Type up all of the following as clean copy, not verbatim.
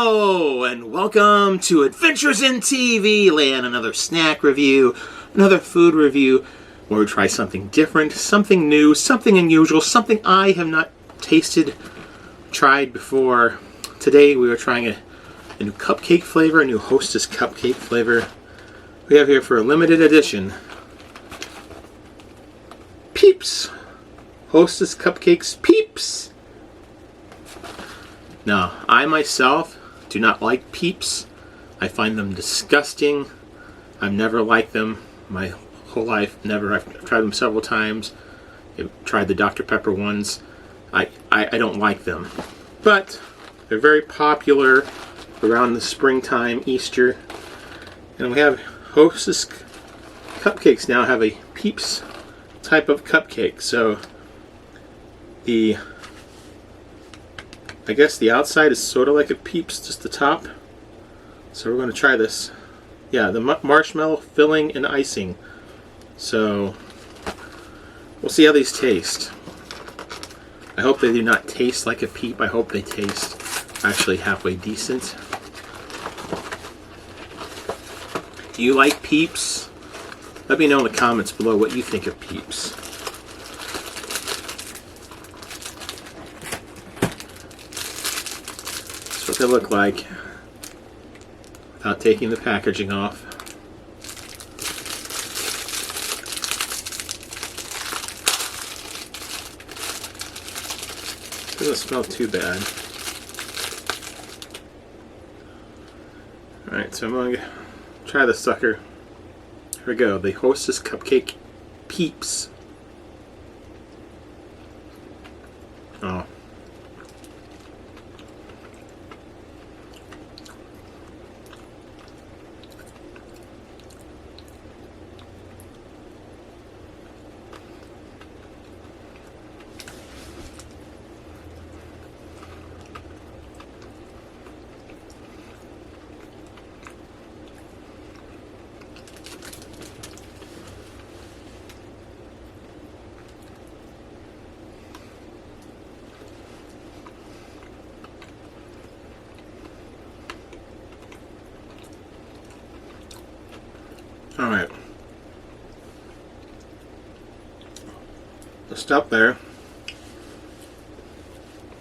Hello, and welcome to Adventures in TV Land, another snack review, another food review, where we try something different, something new, something unusual, something I have not tried before. Today we are trying a new cupcake flavor, a new Hostess cupcake flavor. We have here for a limited edition, Peeps! Hostess Cupcakes Peeps! Now, I myself do not like Peeps. I find them disgusting. I've never liked them my whole life. Never. I've tried them several times. I've tried the Dr. Pepper ones. I don't like them. But they're very popular around the springtime, Easter. And we have Hostess Cupcakes now have a Peeps type of cupcake. So I guess the outside is sort of like a Peeps, just the top. So we're going to try this. Yeah, the marshmallow filling and icing. So we'll see how these taste. I hope they do not taste like a Peep. I hope they taste actually halfway decent. Do you like Peeps? Let me know in the comments below what you think of Peeps. What they look like without taking the packaging off. Doesn't smell too bad. Alright, so I'm going to try the sucker. Here we go, the Hostess Cupcake Peeps. Oh. Alright. Let's stop there.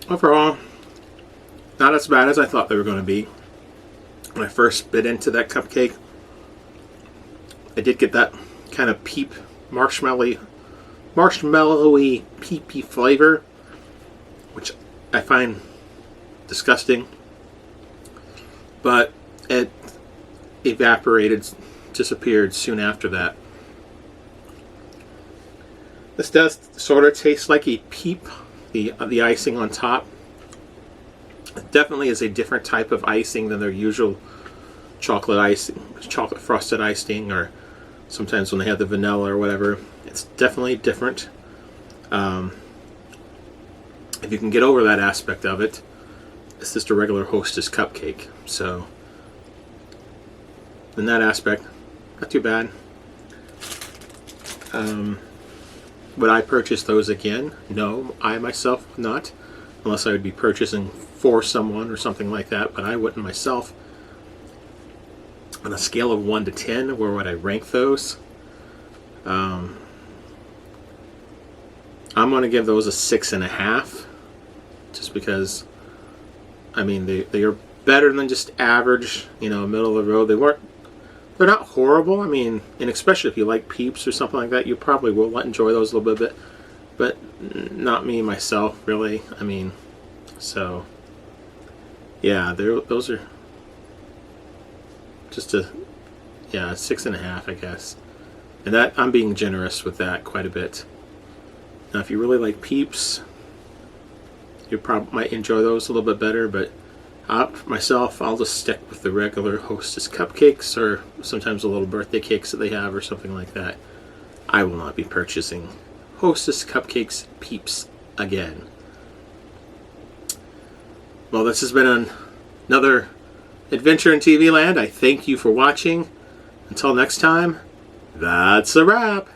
Overall, not as bad as I thought they were going to be. When I first bit into that cupcake, I did get that kind of peep, marshmallowy peepy flavor, which I find disgusting. But it evaporated, disappeared soon after that. This does sort of taste like a Peep, the icing on top. It definitely is a different type of icing than their usual chocolate icing, chocolate frosted icing, or sometimes when they have the vanilla or whatever. It's definitely different. If you can get over that aspect of it, it's just a regular Hostess cupcake. So in that aspect, not too bad. Would I purchase those again? No, I myself would not, unless I would be purchasing for someone or something like that, but I wouldn't myself. On a scale of 1 to 10, where would I rank those? I'm going to give those a 6.5, just because, I mean, they are better than just average, you know, middle of the road. They're not horrible. I mean, and especially if you like Peeps or something like that, you probably will enjoy those a little bit, but not me myself, really. I mean, so yeah, those are just a 6.5, I guess. And that, I'm being generous with that quite a bit. Now, if you really like Peeps, you probably might enjoy those a little bit better, but myself, I'll just stick with the regular Hostess cupcakes, or sometimes the little birthday cakes that they have or something like that. I will not be purchasing Hostess Cupcakes Peeps again. Well, this has been another adventure in TV Land. I thank you for watching. Until next time, that's a wrap.